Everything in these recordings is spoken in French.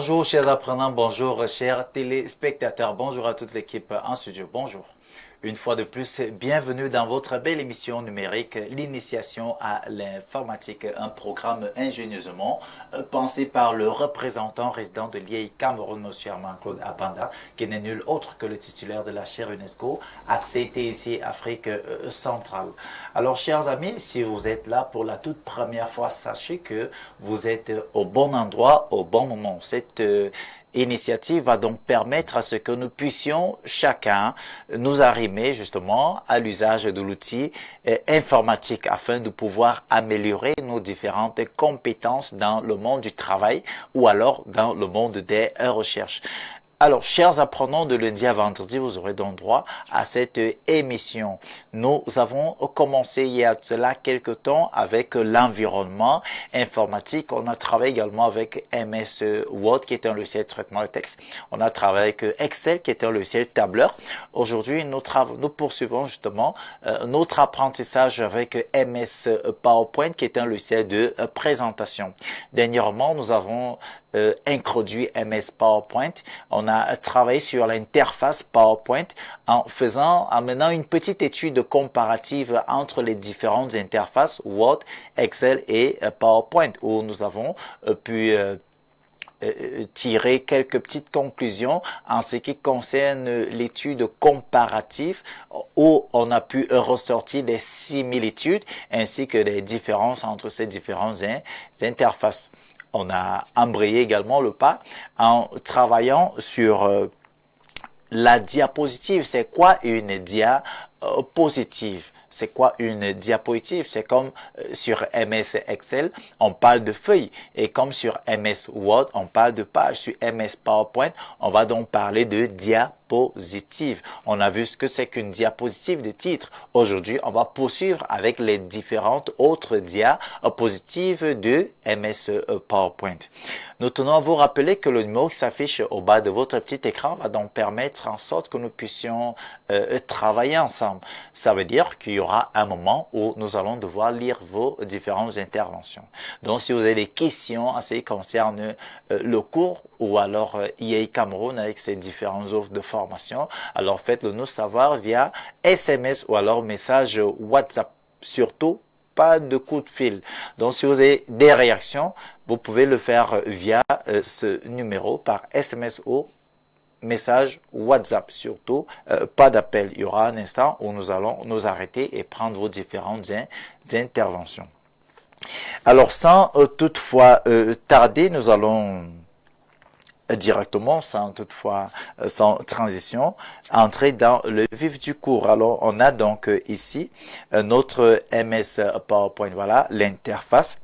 Bonjour chers apprenants, bonjour chers téléspectateurs, bonjour à toute l'équipe en studio, bonjour. Une fois de plus, bienvenue dans votre belle émission numérique, l'initiation à l'informatique, un programme ingénieusement pensé par le représentant résident de l'IEI Cameroun, M. Armand-Claude Abanda, qui n'est nul autre que le titulaire de la chaire UNESCO, accès TIC Afrique centrale. Alors, chers amis, si vous êtes là pour la toute première fois, sachez que vous êtes au bon endroit, au bon moment. Cette initiative va donc permettre à ce que nous puissions chacun nous arrimer justement à l'usage de l'outil informatique afin de pouvoir améliorer nos différentes compétences dans le monde du travail ou alors dans le monde des recherches. Alors, chers apprenants, de lundi à vendredi, vous aurez donc droit à cette émission. Nous avons commencé il y a cela quelques temps avec l'environnement informatique. On a travaillé également avec MS Word, qui est un logiciel de traitement de texte. On a travaillé avec Excel, qui est un logiciel tableur. Aujourd'hui, nous poursuivons justement notre apprentissage avec MS PowerPoint, qui est un logiciel de présentation. Dernièrement, nous avons introduit MS PowerPoint. On a travaillé sur l'interface PowerPoint en menant une petite étude comparative entre les différentes interfaces Word, Excel et PowerPoint, où nous avons pu tirer quelques petites conclusions en ce qui concerne l'étude comparative où on a pu ressortir des similitudes ainsi que des différences entre ces différentes interfaces. On a embrayé également le pas en travaillant sur la diapositive. C'est quoi une diapositive? C'est quoi une diapositive? C'est comme sur MS Excel, on parle de feuilles. Et comme sur MS Word, on parle de pages. Sur MS PowerPoint, on va donc parler de diapositive. On a vu ce que c'est qu'une diapositive de titre. Aujourd'hui, on va poursuivre avec les différentes autres diapositives de MS PowerPoint. Nous tenons à vous rappeler que le numéro qui s'affiche au bas de votre petit écran va donc permettre en sorte que nous puissions travailler ensemble. Ça veut dire qu'il y aura un moment où nous allons devoir lire vos différentes interventions. Donc, si vous avez des questions en ce qui concerne le cours ou alors IEI Cameroun avec ses différentes offres de formation, alors faites-le nous savoir via SMS ou alors message WhatsApp. Surtout, pas de coup de fil. Donc, si vous avez des réactions, vous pouvez le faire via ce numéro par SMS ou message WhatsApp. Surtout, pas d'appel. Il y aura un instant où nous allons nous arrêter et prendre vos différentes interventions. Alors, sans toutefois tarder, nous allons directement, sans transition, entrer dans le vif du cours. Alors, on a donc ici notre MS PowerPoint. Voilà, l'interface.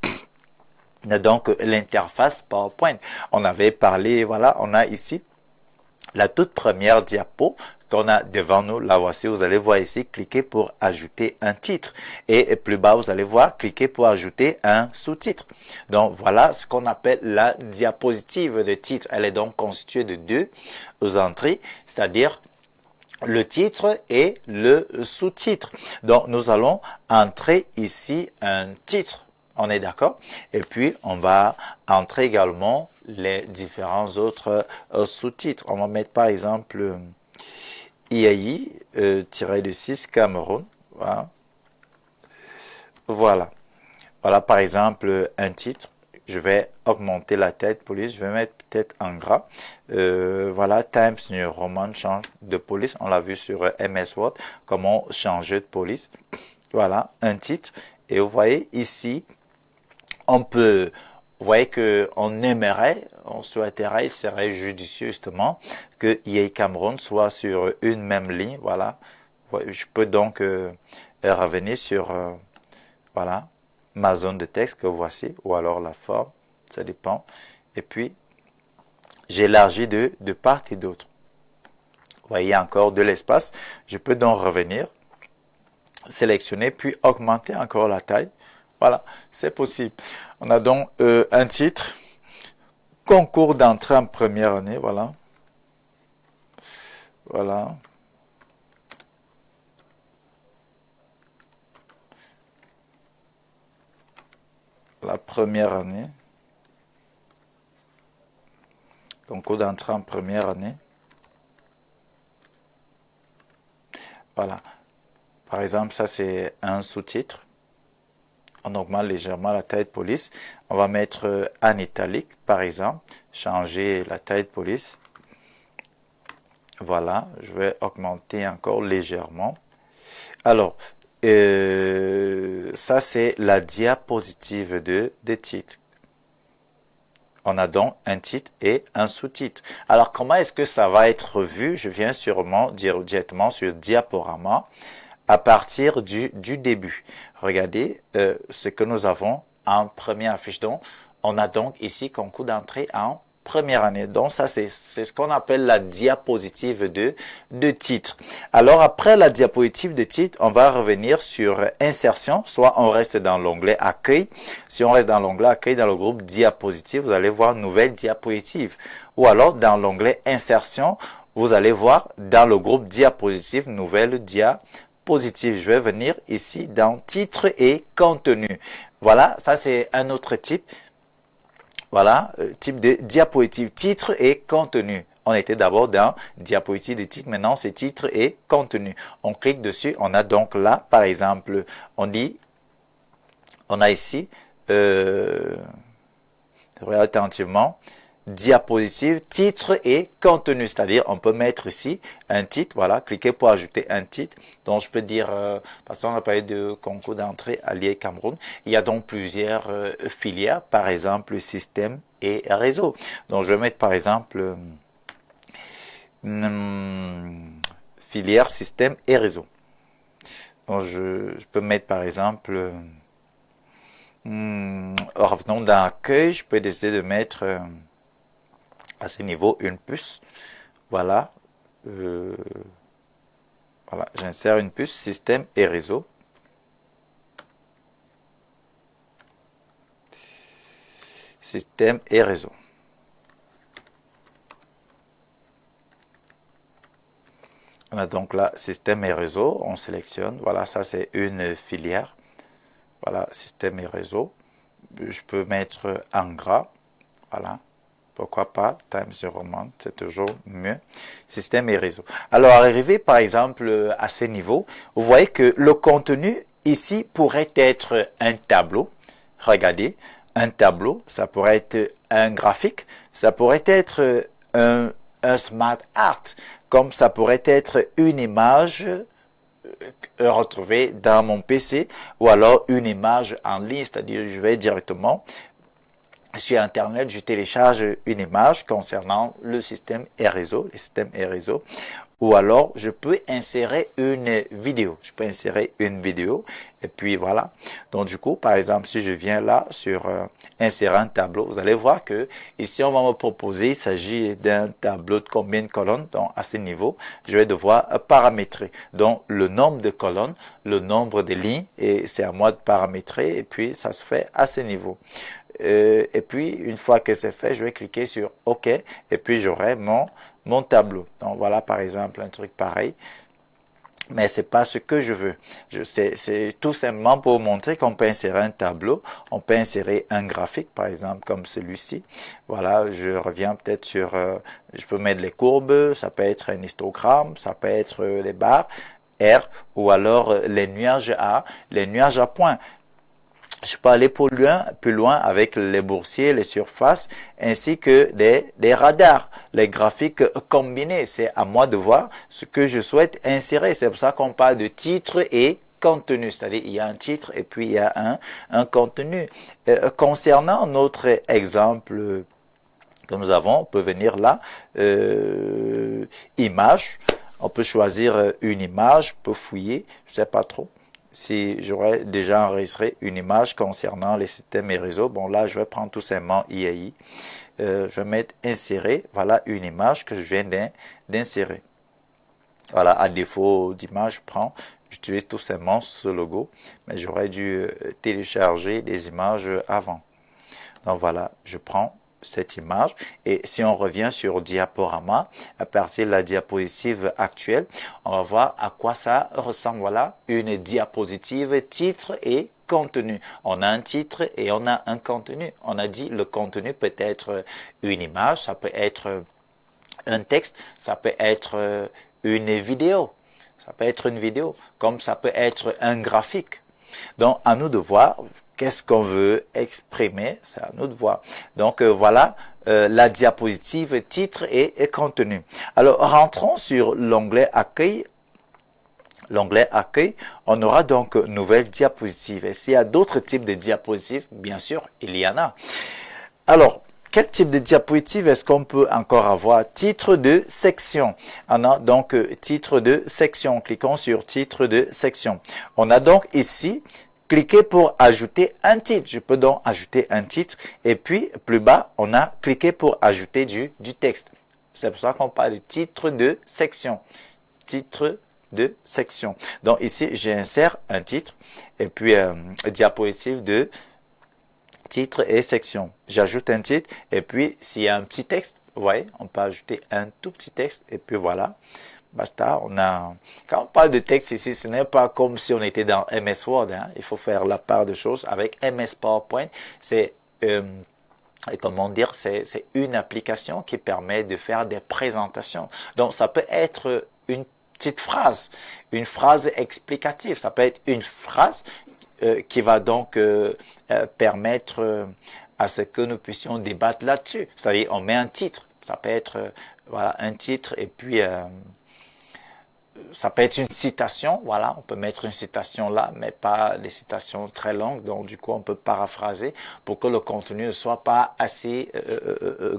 On a donc l'interface PowerPoint. On avait parlé, voilà, on a ici la toute première diapo qu'on a devant nous. La voici, vous allez voir ici, cliquez pour ajouter un titre. Et plus bas, vous allez voir, cliquez pour ajouter un sous-titre. Donc, voilà ce qu'on appelle la diapositive de titre. Elle est donc constituée de deux entrées, c'est-à-dire le titre et le sous-titre. Donc, nous allons entrer ici un titre. On est d'accord? Et puis, on va entrer également les différents autres sous-titres. On va mettre par exemple IAI-6 Cameroun. Voilà. Voilà par exemple un titre. Je vais augmenter la tête police. Je vais mettre peut-être en gras. Voilà, Times New Roman change de police. On l'a vu sur MS Word. Comment changer de police. Voilà, un titre. Et vous voyez ici, vous voyez qu'on aimerait, on souhaiterait, il serait judicieux justement que IEI Cameroun soit sur une même ligne. Voilà, je peux donc revenir sur voilà ma zone de texte que voici, ou alors la forme, ça dépend. Et puis j'élargis de part et d'autre. Vous voyez encore de l'espace. Je peux donc revenir, sélectionner, puis augmenter encore la taille. Voilà, c'est possible. On a donc un titre, concours d'entrée en première année, voilà. Voilà. La première année. concours d'entrée en première année. Voilà. Par exemple, ça c'est un sous-titre. On augmente légèrement la taille de police. On va mettre en italique, par exemple. Changer la taille de police. Voilà, je vais augmenter encore légèrement. Alors, ça c'est la diapositive de titre. On a donc un titre et un sous-titre. Alors, comment est-ce que ça va être vu? Je viens sûrement directement sur Diaporama à partir du début. Regardez ce que nous avons en première affiche. Donc, on a donc ici concours d'entrée en première année. Donc, ça, c'est ce qu'on appelle la diapositive de titre. Alors, après la diapositive de titre, on va revenir sur insertion. Soit on reste dans l'onglet accueil. Si on reste dans l'onglet accueil, dans le groupe diapositive, vous allez voir nouvelle diapositive. Ou alors, dans l'onglet insertion, vous allez voir dans le groupe diapositive, nouvelle diapositive. Je vais venir ici dans titre et contenu. Voilà, ça c'est un autre type. Voilà, type de diapositive, titre et contenu. On était d'abord dans diapositive de titre, maintenant c'est titre et contenu. On clique dessus, on a donc là, par exemple, on dit, on a ici, regardez attentivement, diapositive, titre et contenu. C'est-à-dire, on peut mettre ici un titre, voilà, cliquez pour ajouter un titre. Donc, je peux dire, parce qu'on a parlé de concours d'entrée allié Cameroun, il y a donc plusieurs filières, par exemple, système et réseau. Donc, je vais mettre, par exemple, filière, système et réseau. Donc, je peux mettre, par exemple, revenons dans l'accueil, je peux décider de mettre à ce niveau une puce. Voilà. Voilà, j'insère une puce, système et réseau. Système et réseau. On a donc là système et réseau. On sélectionne. Voilà, ça c'est une filière. Voilà, système et réseau. Je peux mettre en gras. Voilà. Pourquoi pas, Times Roman, c'est toujours mieux. Système et réseau. Alors, arrivé par exemple à ce niveau, vous voyez que le contenu ici pourrait être un tableau. Regardez, un tableau, ça pourrait être un graphique, ça pourrait être un smart art, comme ça pourrait être une image retrouvée dans mon PC, ou alors une image en ligne, c'est-à-dire je vais directement sur Internet, je télécharge une image concernant le système et réseau, les systèmes et réseaux, ou alors je peux insérer une vidéo. Je peux insérer une vidéo et puis voilà. Donc du coup, par exemple, si je viens là sur insérer un tableau, vous allez voir que ici on va me proposer, il s'agit d'un tableau de combien de colonnes. Donc à ce niveau, je vais devoir paramétrer. Donc le nombre de colonnes, le nombre de lignes, et c'est à moi de paramétrer et puis ça se fait à ce niveau. Et puis, une fois que c'est fait, je vais cliquer sur OK et puis j'aurai mon tableau. Donc, voilà, par exemple, un truc pareil. Mais ce n'est pas ce que je veux. C'est tout simplement pour vous montrer qu'on peut insérer un tableau. On peut insérer un graphique, par exemple, comme celui-ci. Voilà, je reviens peut-être sur... je peux mettre les courbes, ça peut être un histogramme, ça peut être les barres R ou alors les nuages à points. Je peux aller plus loin avec les boursiers, les surfaces, ainsi que des radars, les graphiques combinés. C'est à moi de voir ce que je souhaite insérer. C'est pour ça qu'on parle de titre et contenu. C'est-à-dire, il y a un titre et puis il y a un contenu. Concernant notre exemple que nous avons, on peut venir là, image. On peut choisir une image, on peut fouiller, je ne sais pas trop. Si j'aurais déjà enregistré une image concernant les systèmes et réseaux, bon là je vais prendre tout simplement IAI, je vais mettre insérer, voilà une image que je viens d'insérer. Voilà, à défaut d'image, j'utilise tout simplement ce logo, mais j'aurais dû télécharger des images avant. Donc voilà, je prends cette image. Et si on revient sur diaporama, à partir de la diapositive actuelle, on va voir à quoi ça ressemble. Voilà, une diapositive, titre et contenu. On a un titre et on a un contenu. On a dit le contenu peut être une image, ça peut être un texte, ça peut être une vidéo. Ça peut être une vidéo, comme ça peut être un graphique. Donc, à nous de voir qu'est-ce qu'on veut exprimer, c'est à nous de voir. Donc, voilà la diapositive, titre et contenu. Alors, rentrons sur l'onglet Accueil. L'onglet Accueil, on aura donc nouvelle diapositive. Et s'il y a d'autres types de diapositives, bien sûr, il y en a. Alors, quel type de diapositive est-ce qu'on peut encore avoir? Titre de section. On a donc titre de section. Cliquons sur titre de section. On a donc ici, cliquer pour ajouter un titre. Je peux donc ajouter un titre. Et puis, plus bas, on a cliqué pour ajouter du texte. C'est pour ça qu'on parle de titre de section. Titre de section. Donc ici, j'insère un titre et puis diapositive de titre et section. J'ajoute un titre et puis s'il y a un petit texte, vous voyez, on peut ajouter un tout petit texte et puis voilà. Basta, quand on parle de texte ici, ce n'est pas comme si on était dans MS Word. Hein. Il faut faire la part de choses. Avec MS PowerPoint, c'est comment dire, c'est une application qui permet de faire des présentations. Donc, ça peut être une petite phrase, une phrase explicative. Ça peut être une phrase qui va donc permettre à ce que nous puissions débattre là-dessus. C'est-à-dire, on met un titre. Ça peut être voilà, un titre et puis ça peut être une citation. Voilà, on peut mettre une citation là, mais pas des citations très longues. Donc, du coup, on peut paraphraser pour que le contenu ne soit pas assez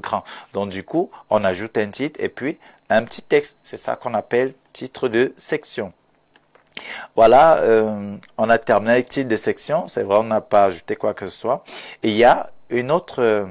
grand. Donc, du coup, on ajoute un titre et puis un petit texte. C'est ça qu'on appelle titre de section. Voilà, on a terminé avec titre de section. C'est vrai, on n'a pas ajouté quoi que ce soit. Et il y a une autre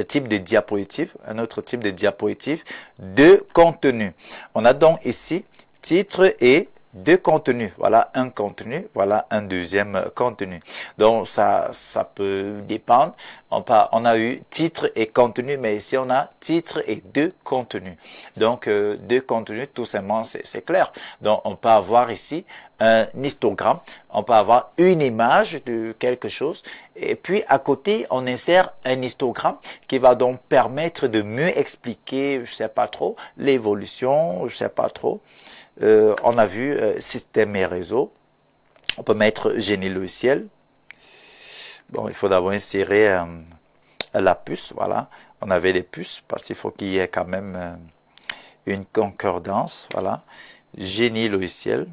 type de diapositive, un autre type de diapositive de contenu. On a donc ici titre et deux contenus. Voilà un contenu, voilà un deuxième contenu. Donc ça peut dépendre. On a eu titre et contenu, mais ici on a titre et deux contenus. Donc deux contenus, tout simplement, c'est clair. Donc on peut avoir ici un histogramme, on peut avoir une image de quelque chose, et puis à côté on insère un histogramme qui va donc permettre de mieux expliquer, je sais pas trop, l'évolution, je sais pas trop. On a vu système et réseau. On peut mettre génie logiciel. Bon, il faut d'abord insérer la puce. Voilà, on avait les puces parce qu'il faut qu'il y ait quand même une concordance. Voilà, génie logiciel.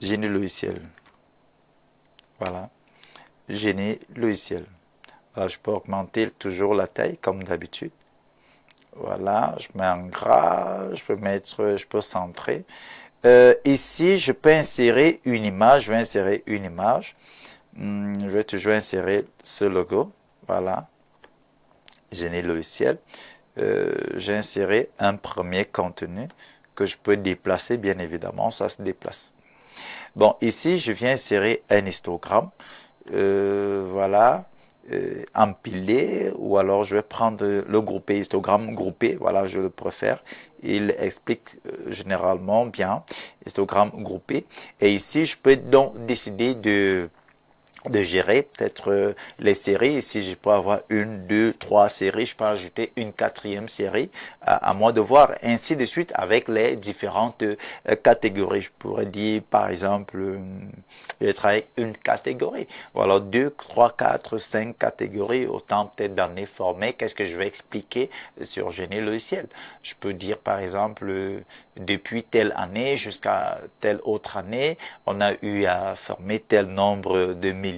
Génie logiciel. Voilà, génie logiciel. Voilà, je peux augmenter toujours la taille comme d'habitude. Voilà, je mets en gras, je peux centrer. Ici, je peux insérer une image. Je vais insérer une image. Je vais toujours insérer ce logo. Voilà. Génie logiciel. J'ai inséré un premier contenu que je peux déplacer, bien évidemment. Ça se déplace. Bon, ici, je viens insérer un histogramme. Voilà. Empilé, ou alors je vais prendre le groupé, histogramme groupé, voilà, je le préfère. Il explique généralement bien, histogramme groupé. Et ici, je peux donc décider de gérer peut-être les séries. Ici, je peux avoir une, deux, trois séries. Je peux ajouter une quatrième série. À moi de voir. Ainsi de suite avec les différentes catégories. Je pourrais dire, par exemple, je vais travailler avec une catégorie. Voilà, 2, 3, 4, 5 catégories. Autant peut-être d'années formées. Qu'est-ce que je vais expliquer sur génie logiciel? Je peux dire, par exemple, depuis telle année jusqu'à telle autre année, on a eu à former tel nombre de milliers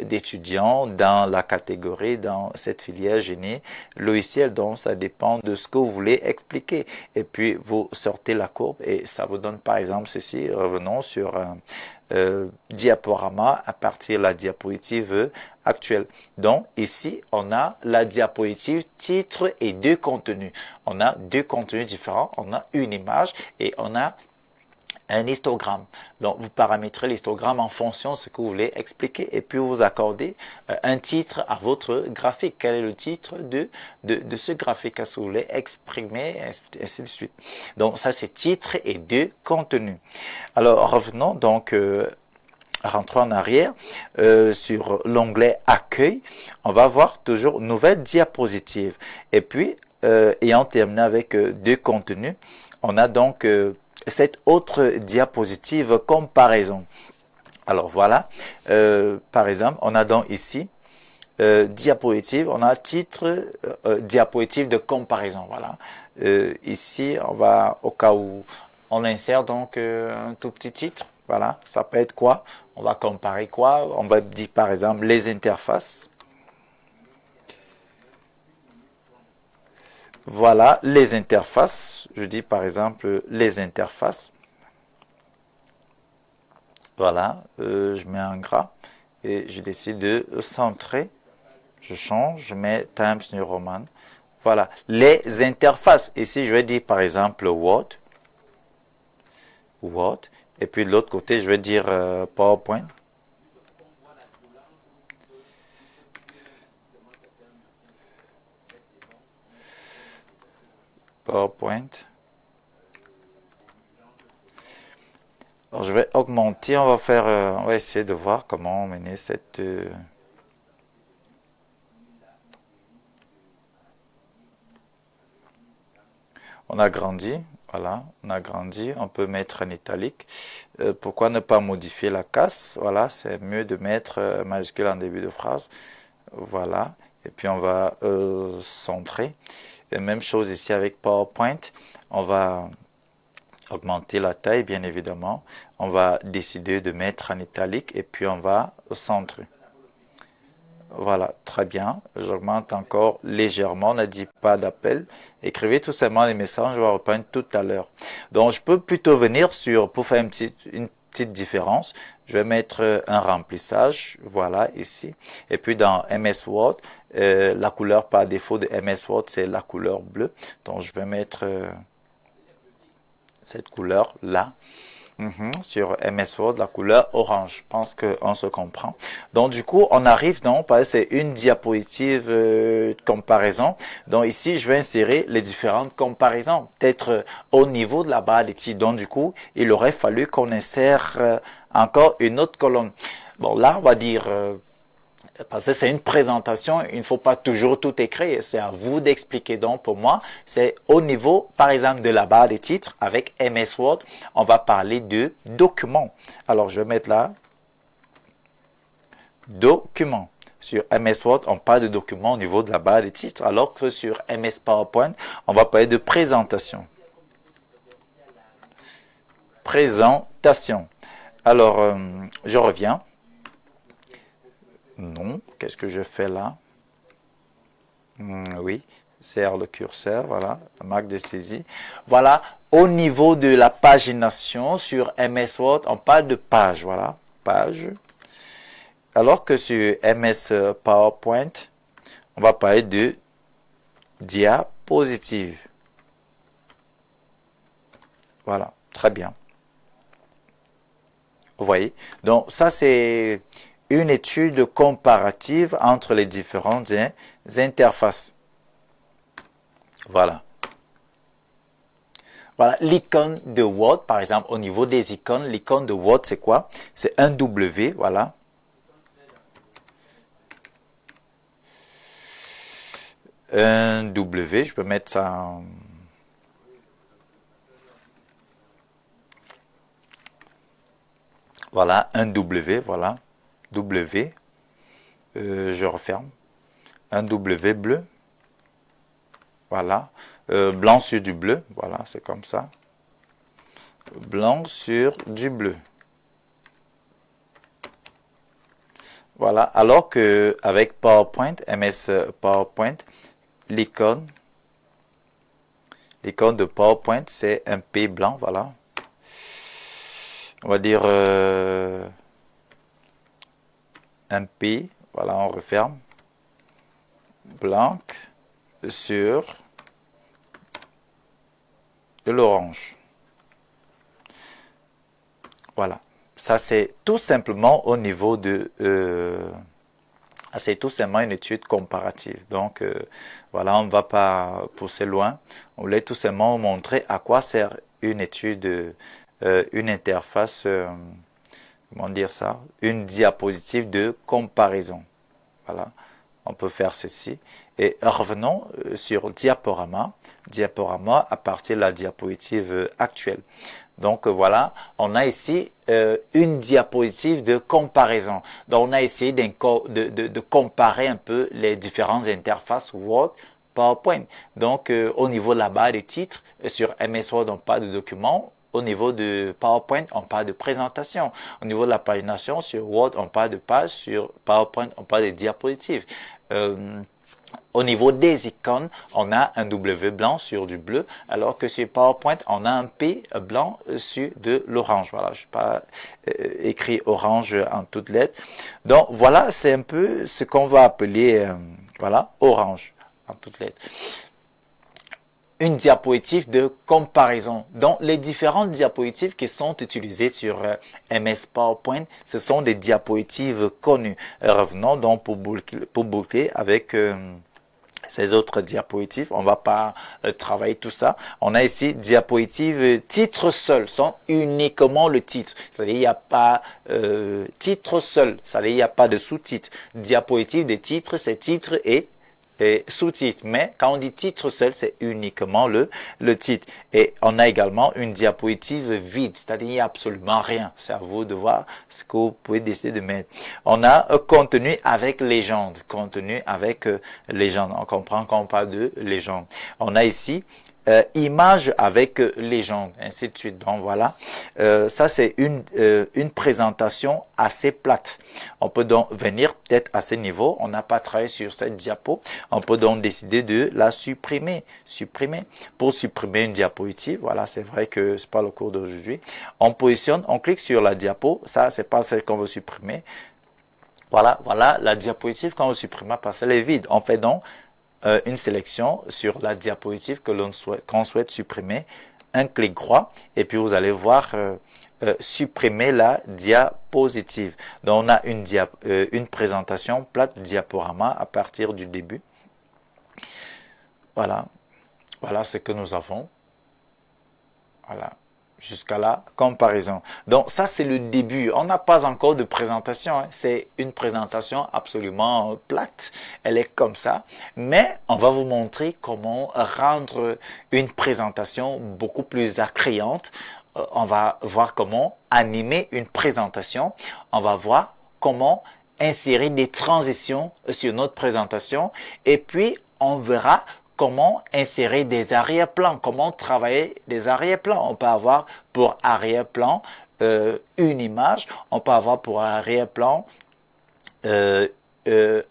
d'étudiants dans la catégorie, dans cette filière génie logiciel. Donc, ça dépend de ce que vous voulez expliquer. Et puis, vous sortez la courbe et ça vous donne, par exemple, ceci. Revenons sur un diaporama à partir de la diapositive actuelle. Donc, ici, on a la diapositive titre et deux contenus. On a deux contenus différents. On a une image et on a un histogramme. Donc, vous paramétrez l'histogramme en fonction de ce que vous voulez expliquer et puis vous accordez un titre à votre graphique. Quel est le titre de ce graphique? Qu'est-ce que vous voulez exprimer, ainsi de suite. Donc, ça, c'est titre et de contenu. Alors, revenons donc, rentrons en arrière sur l'onglet Accueil. On va voir toujours Nouvelle diapositive. Et puis, ayant terminé avec deux contenus, on a donc cette autre diapositive comparaison. Alors voilà, par exemple, on a donc ici diapositive, on a titre diapositive de comparaison. Voilà. Ici, on va, au cas où on insère donc un tout petit titre. Voilà, ça peut être quoi? On va comparer quoi? On va dire par exemple les interfaces. Voilà, les interfaces. Je dis par exemple les interfaces. Voilà, je mets un gras et je décide de centrer. Je change, je mets Times New Roman. Voilà, les interfaces. Ici, je vais dire par exemple Word. Word. Et puis de l'autre côté, je vais dire PowerPoint. PowerPoint. Alors, je vais augmenter, on va essayer de voir comment mener cette... On a grandi, voilà, on a grandi, on peut mettre en italique. Pourquoi ne pas modifier la casse? Voilà, c'est mieux de mettre majuscule en début de phrase. Voilà, et puis on va centrer. Et même chose ici avec PowerPoint, on va augmenter la taille, bien évidemment. On va décider de mettre en italique et puis on va centrer. Voilà, très bien. J'augmente encore légèrement. On n'a dit pas d'appel. Écrivez tout simplement les messages. Je vais reprendre tout à l'heure. Donc, je peux plutôt venir pour faire une petite différence. Je vais mettre un remplissage. Voilà, ici. Et puis, dans MS Word, la couleur par défaut de MS Word, c'est la couleur bleue. Donc, je vais mettre cette couleur-là. Sur MS Word, la couleur orange. Je pense qu'on se comprend. Donc, du coup, on arrive donc, parce que c'est une diapositive de comparaison. Donc, ici, je vais insérer les différentes comparaisons, peut-être au niveau de la barre des titres. Donc, du coup, il aurait fallu qu'on insère encore une autre colonne. Bon, là, on va dire... parce que c'est une présentation, il ne faut pas toujours tout écrire. C'est à vous d'expliquer. Donc, pour moi, c'est au niveau, par exemple, de la barre des titres avec MS Word, on va parler de documents. Alors, je vais mettre là, documents. Sur MS Word, on parle de documents au niveau de la barre des titres, alors que sur MS PowerPoint, on va parler de présentation. Présentation. Alors, je reviens. Non, qu'est-ce que je fais là? Oui, serre le curseur, voilà, la marque de saisie. Voilà, au niveau de la pagination sur MS Word, on parle de page, voilà, page. Alors que sur MS PowerPoint, on va parler de diapositive. Voilà, très bien. Vous voyez? Donc, ça, c'est une étude comparative entre les différentes interfaces. Voilà. Voilà, l'icône de Word, par exemple, au niveau des icônes, l'icône de Word, c'est quoi? C'est un W, voilà. Un W, je peux mettre ça en... Voilà, un W, voilà. W. Je referme. Un W bleu. Voilà. Blanc sur du bleu. Voilà, c'est comme ça. Blanc sur du bleu. Voilà. Alors que avec PowerPoint, MS PowerPoint, l'icône de PowerPoint, c'est un P blanc. Voilà. On va dire un P. Voilà, on referme. Blanc sur de l'orange. Voilà. Ça, c'est tout simplement au niveau de... c'est tout simplement une étude comparative. Donc, voilà, on ne va pas pousser loin. On voulait tout simplement montrer à quoi sert une étude, une interface, comment dire ça, une diapositive de comparaison. Voilà, on peut faire ceci. Et revenons sur Diaporama. Diaporama à partir de la diapositive actuelle. Donc voilà, on a ici une diapositive de comparaison. Donc on a essayé de comparer un peu les différentes interfaces Word, PowerPoint. Donc au niveau de la barre des titres, sur MS Word on parle de documents. Au niveau de PowerPoint, on parle de présentation. Au niveau de la pagination, sur Word, on parle de page. Sur PowerPoint, on parle de diapositive. Au niveau des icônes, on a un W blanc sur du bleu, alors que sur PowerPoint, on a un P blanc sur de l'orange. Voilà, je n'ai pas écrit orange en toutes lettres. Donc, voilà, c'est un peu ce qu'on va appeler, voilà, orange en toutes lettres. Une diapositive de comparaison. Donc, les différentes diapositives qui sont utilisées sur MS PowerPoint, ce sont des diapositives connues. Revenons donc pour boucler avec... ces autres diapositives, on ne va pas travailler tout ça. On a ici diapositive titre seul, sont uniquement le titre. C'est-à-dire il n'y a pas titre seul, c'est-à-dire il n'y a pas de sous-titre. Diapositive des titres, c'est titre et sous-titre. Mais quand on dit titre seul, c'est uniquement le titre. Et on a également une diapositive vide, c'est-à-dire il n'y a absolument rien. C'est à vous de voir ce que vous pouvez décider de mettre. On a contenu avec légende. Contenu avec légende. On comprend qu'on parle de légende. On a ici image avec légende, ainsi de suite. Donc voilà, ça c'est une présentation assez plate. On peut donc venir peut-être à ce niveau, on n'a pas travaillé sur cette diapo, on peut donc décider de la supprimer. Pour supprimer une diapositive, voilà, c'est vrai que c'est pas le cours d'aujourd'hui. On positionne, on clique sur la diapo, ça c'est pas celle qu'on veut supprimer. Voilà la diapositive qu'on veut supprimer parce qu'elle est vide. On fait donc une sélection sur la diapositive qu'on souhaite supprimer, un clic droit et puis vous allez voir supprimer la diapositive. Donc on a une présentation plate diaporama à partir du début. Voilà ce que nous avons. Voilà. Jusqu'à la comparaison. Donc ça c'est le début. On n'a pas encore de présentation. Hein. C'est une présentation absolument plate. Elle est comme ça. Mais on va vous montrer comment rendre une présentation beaucoup plus attrayante. On va voir comment animer une présentation. On va voir comment insérer des transitions sur notre présentation. Et puis on verra comment insérer des arrière-plans, comment travailler des arrière-plans. On peut avoir pour arrière-plan une image, on peut avoir pour arrière-plan un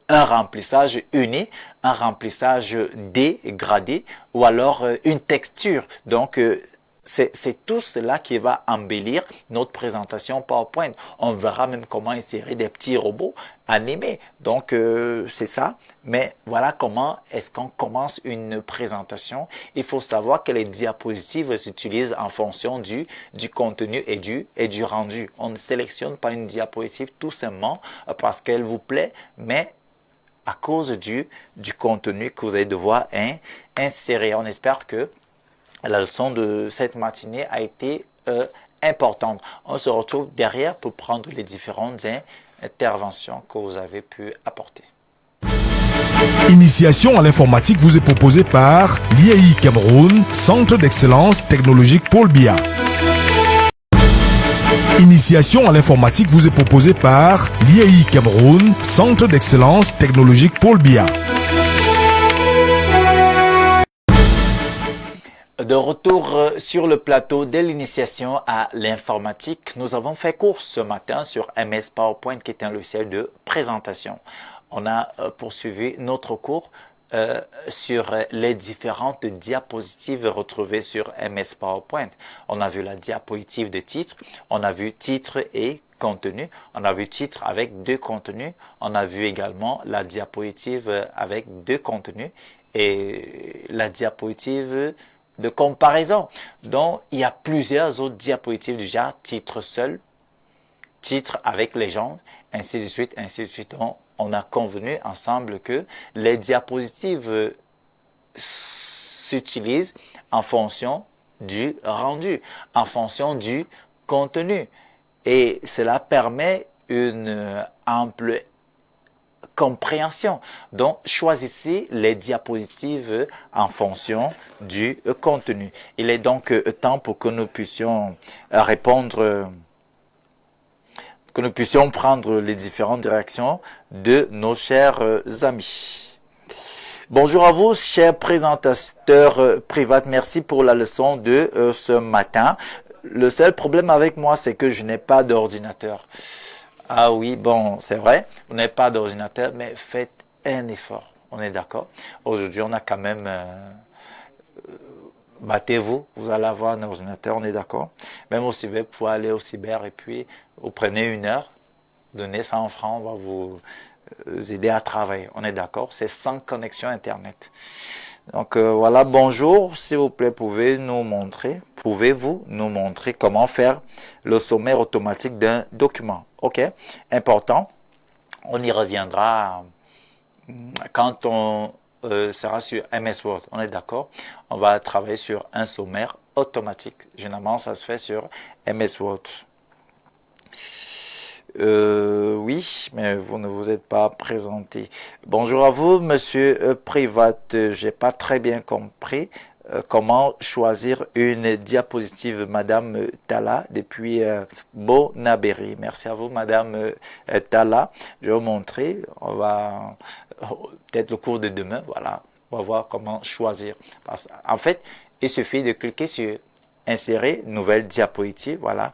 remplissage uni, un remplissage dégradé ou alors une texture. Donc, c'est tout cela qui va embellir notre présentation PowerPoint. On verra même comment insérer des petits robots animés. Donc, c'est ça. Mais voilà comment est-ce qu'on commence une présentation. Il faut savoir que les diapositives s'utilisent en fonction du contenu et du rendu. On ne sélectionne pas une diapositive tout simplement parce qu'elle vous plaît, mais à cause du contenu que vous allez devoir insérer. On espère que la leçon de cette matinée a été importante. On se retrouve derrière pour prendre les différentes interventions que vous avez pu apporter. Initiation à l'informatique vous est proposée par l'IAI Cameroun, Centre d'excellence technologique Paul Biya. Initiation à l'informatique vous est proposée par l'IAI Cameroun, Centre d'excellence technologique Paul Biya. De retour sur le plateau de l'initiation à l'informatique, nous avons fait cours ce matin sur MS PowerPoint qui est un logiciel de présentation. On a poursuivi notre cours sur les différentes diapositives retrouvées sur MS PowerPoint. On a vu la diapositive de titre, on a vu titre et contenu, on a vu titre avec deux contenus, on a vu également la diapositive avec deux contenus et la diapositive de comparaison. Donc, il y a plusieurs autres diapositives du genre titre seul, titre avec légende, ainsi de suite, ainsi de suite. Donc, on a convenu ensemble que les diapositives s'utilisent en fonction du rendu, en fonction du contenu. Et cela permet une ample compréhension. Donc, choisissez les diapositives en fonction du contenu. Il est donc temps pour que nous puissions répondre, que nous puissions prendre les différentes directions de nos chers amis. Bonjour à vous, chers présentateurs privés. Merci pour la leçon de ce matin. Le seul problème avec moi, c'est que je n'ai pas d'ordinateur. Ah oui, bon, c'est vrai, vous n'avez pas d'ordinateur, mais faites un effort. On est d'accord? Aujourd'hui, on a quand même... battez-vous, vous allez avoir un ordinateur, on est d'accord? Même au cyber, vous pouvez aller au cyber et puis vous prenez 1 heure, donnez 100 francs, on va vous aider à travailler. On est d'accord? C'est sans connexion Internet. Donc voilà, bonjour, s'il vous plaît, pouvez-vous nous montrer comment faire le sommaire automatique d'un document? Ok, important, on y reviendra quand on sera sur MS Word, on est d'accord? On va travailler sur un sommaire automatique. Généralement, ça se fait sur MS Word. Oui, mais vous ne vous êtes pas présenté. Bonjour à vous, monsieur Privat. J'ai pas très bien compris comment choisir une diapositive, madame Tala, depuis Bonabéry. Merci à vous, madame Tala. Je vais vous montrer. On va peut-être le cours de demain. Voilà, on va voir comment choisir. En fait, il suffit de cliquer sur insérer nouvelle diapositive. Voilà.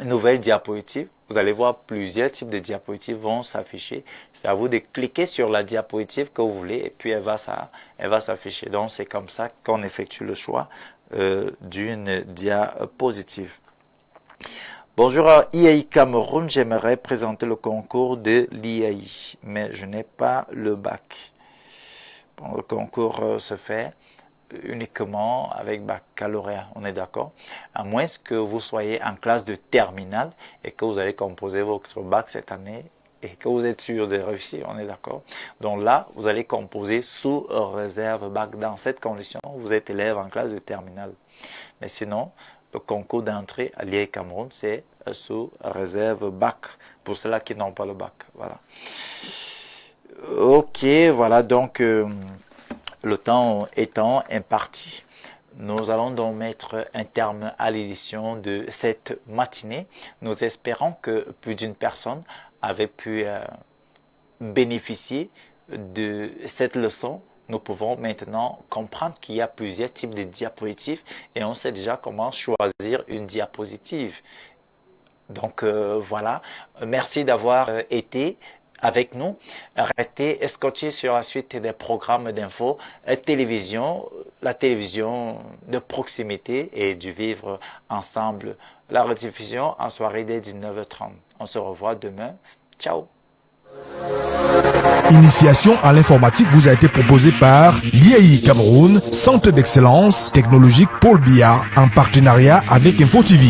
Nouvelle diapositive, vous allez voir plusieurs types de diapositives vont s'afficher. C'est à vous de cliquer sur la diapositive que vous voulez et puis elle va s'afficher. Donc c'est comme ça qu'on effectue le choix d'une diapositive. Bonjour à IAI Cameroun, j'aimerais présenter le concours de l'IAI, mais je n'ai pas le bac. Bon, le concours se fait uniquement avec baccalauréat, on est d'accord? À moins que vous soyez en classe de terminale et que vous allez composer votre bac cette année et que vous êtes sûr de réussir, on est d'accord? Donc là, vous allez composer sous réserve bac. Dans cette condition, vous êtes élève en classe de terminale. Mais sinon, le concours d'entrée à l'IAI Cameroun, c'est sous réserve bac, pour ceux-là qui n'ont pas le bac. Voilà. Ok, voilà donc... le temps étant imparti, nous allons donc mettre un terme à l'édition de cette matinée. Nous espérons que plus d'une personne avait pu bénéficier de cette leçon. Nous pouvons maintenant comprendre qu'il y a plusieurs types de diapositives et on sait déjà comment choisir une diapositive. Donc voilà, merci d'avoir été avec nous. Restez scotchés sur la suite des programmes d'infos, télévision, la télévision de proximité et du vivre ensemble. La rediffusion en soirée dès 19h30. On se revoit demain. Ciao. Initiation à l'informatique vous a été proposée par l'IAI Cameroun, Centre d'excellence technologique Paul Biya, en partenariat avec InfoTV.